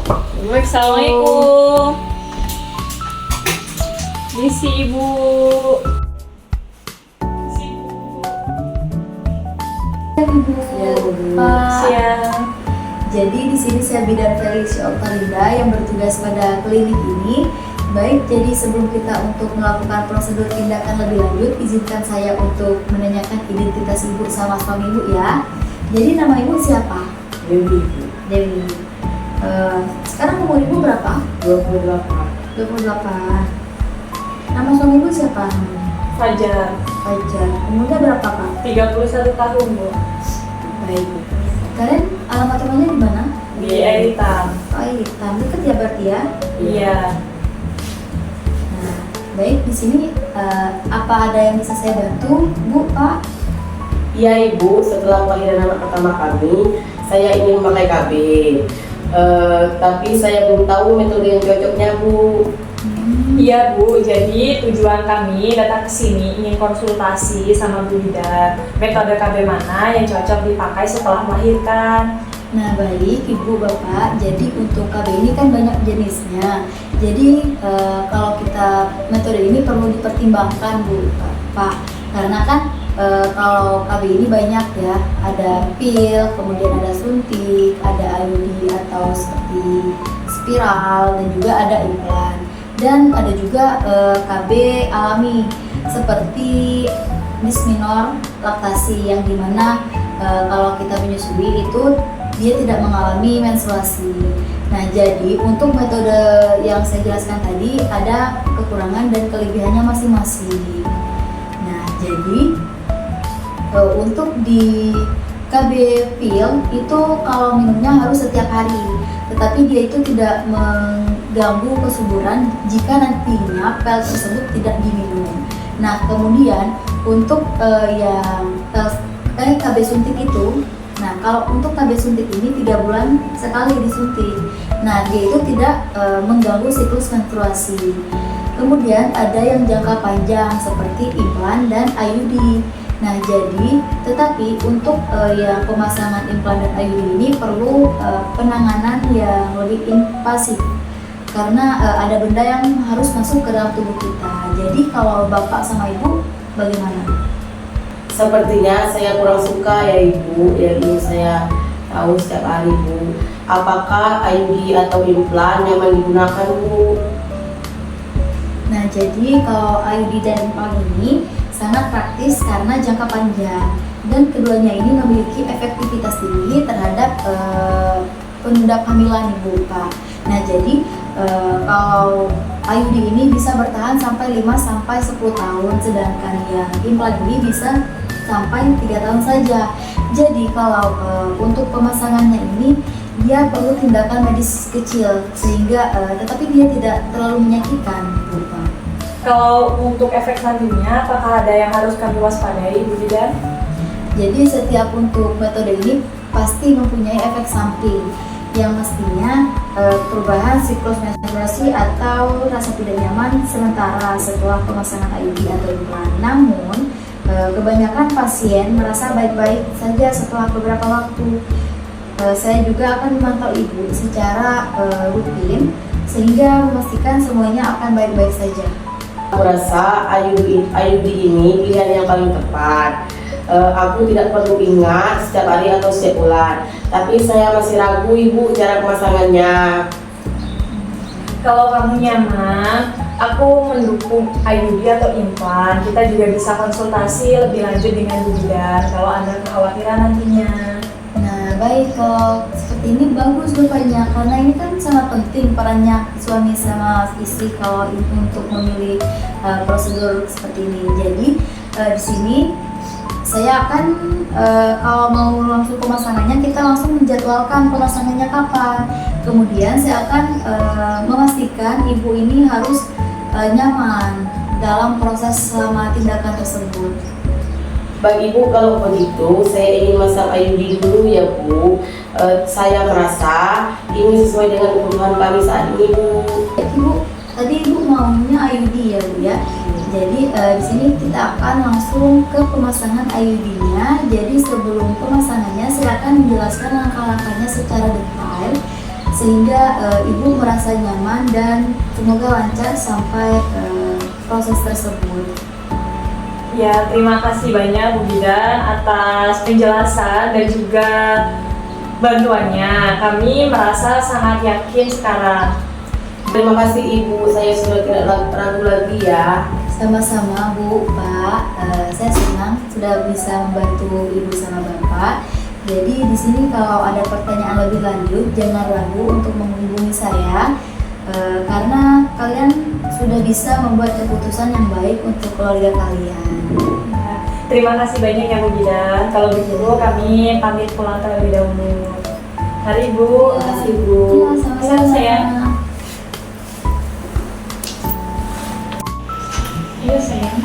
Assalamualaikum. Misi Ibu. Siang. Jadi di sini saya Bidan Felicia Oktalinda yang bertugas pada klinik ini. Baik, jadi sebelum kita untuk melakukan prosedur tindakan lebih lanjut, izinkan saya untuk menanyakan identitas ibu sama suami ibu ya. Jadi nama ibu siapa? Dewi. Dewi. Sekarang umur ibu berapa? 28. 28. Nama suami ibu siapa? Fajar. Fajar. Umurnya berapa kak? 31 tahun, Bu. Baik. Kalian alamat rumahnya di mana? Di Air Hitam. Oh, hitam. Deket ya berarti ya? Iya. Nah, baik, di sini apa ada yang bisa saya bantu, Bu, Pak? Iya Ibu, setelah kelahiran anak pertama kami, saya ingin memakai KB. Tapi saya belum tahu metode yang cocoknya Bu. Iya, Bu. Jadi tujuan kami datang ke sini ingin konsultasi sama Bu Bidan. Metode KB mana yang cocok dipakai setelah melahirkan? Nah, baik Ibu Bapak. Jadi untuk KB ini kan banyak jenisnya. Jadi kalau kita metode ini perlu dipertimbangkan Bu Pak. Karena kan kalau KB ini banyak ya. Ada pil, kemudian ada suntik, ada IUD atau seperti spiral dan juga ada implan. Dan ada juga KB alami seperti disminor laktasi yang dimana kalau kita menyusui itu dia tidak mengalami menstruasi. Nah, jadi untuk metode yang saya jelaskan tadi ada kekurangan dan kelebihannya masing-masing. Nah, jadi untuk di KB pil itu kalau minumnya harus setiap hari, tetapi dia itu tidak mengganggu kesuburan jika nantinya pil tersebut tidak diminum. Nah, kemudian untuk yang KB suntik itu, nah kalau untuk KB suntik ini 3 bulan sekali disuntik. Nah, dia itu tidak mengganggu siklus menstruasi. Kemudian ada yang jangka panjang seperti implan dan IUD. Nah, jadi tetapi untuk yang pemasangan implan dan IUD ini perlu penanganan yang lebih invasif karena ada benda yang harus masuk ke dalam tubuh kita. Jadi kalau Bapak sama Ibu bagaimana? Sepertinya saya kurang suka ya Ibu, yang ingin saya tahu setiap hari Bu. Apakah IUD atau implan yang digunakan Bu? Nah, jadi kalau IUD dan implan ini sangat praktis karena jangka panjang dan keduanya ini memiliki efektivitas tinggi terhadap penunda kehamilan Ibu Pak. Nah, jadi kalau IUD ini bisa bertahan sampai 5-10 tahun, sedangkan yang implan ini bisa sampai 3 tahun saja. Jadi kalau untuk pemasangannya ini dia perlu tindakan medis kecil sehingga tetapi dia tidak terlalu menyakitkan Ibu Pak. Kalau untuk efek sampingnya, apakah ada yang harus kami waspadai, Bu Bidan? Jadi setiap untuk metode ini pasti mempunyai efek samping yang mestinya perubahan siklus menstruasi atau rasa tidak nyaman sementara setelah pemasangan IUD atau implan. Namun kebanyakan pasien merasa baik-baik saja setelah beberapa waktu. Saya juga akan memantau ibu secara rutin sehingga memastikan semuanya akan baik-baik saja. Aku rasa IUD ini pilihan yang paling tepat. Aku tidak perlu ingat setiap hari atau setiap bulan, tapi saya masih ragu Ibu cara pemasangannya. Kalau kamu nyaman, aku mendukung IUD atau implan. Kita juga bisa konsultasi lebih lanjut dengan Bu Bidan kalau ada kekhawatiran nantinya. Nah, baik, kalau seperti ini bagus Bapaknya karena ini kan sangat penting perannya suami sama istri kalau untuk memilih prosedur seperti ini. Jadi di sini saya akan kalau mau langsung pemasangannya kita langsung menjadwalkan pemasangannya kapan. Kemudian saya akan memastikan ibu ini harus nyaman dalam proses selama tindakan tersebut. Baik Ibu, kalau begitu saya ingin masang IUD dulu ya Bu. Saya merasa ini sesuai dengan kebutuhan kami saat ini Bu. Ibu, tadi Ibu maunya IUD ya Bu ya. Jadi di sini kita akan langsung ke pemasangan IUD-nya. Jadi sebelum pemasangannya saya akan menjelaskan langkah-langkahnya secara detail sehingga ibu merasa nyaman dan semoga lancar sampai proses tersebut. Ya, terima kasih banyak Bu Bidan atas penjelasan dan juga bantuannya. Kami merasa sangat yakin sekarang. Terima kasih Ibu, saya sudah tidak ragu lagi ya. Sama-sama Bu, Pak. Saya senang sudah bisa membantu Ibu sama Bapak. Jadi di sini kalau ada pertanyaan lebih lanjut jangan ragu untuk menghubungi saya karena kalian sudah bisa membuat keputusan yang baik untuk keluarga kalian. Nah, terima kasih banyak ya Bu Bidan. Kalau begitu kami pamit pulang terlebih dahulu. Mari Bu. Terima kasih Bu. Iya, sama-sama. Bisa, sayang. Iya sayang.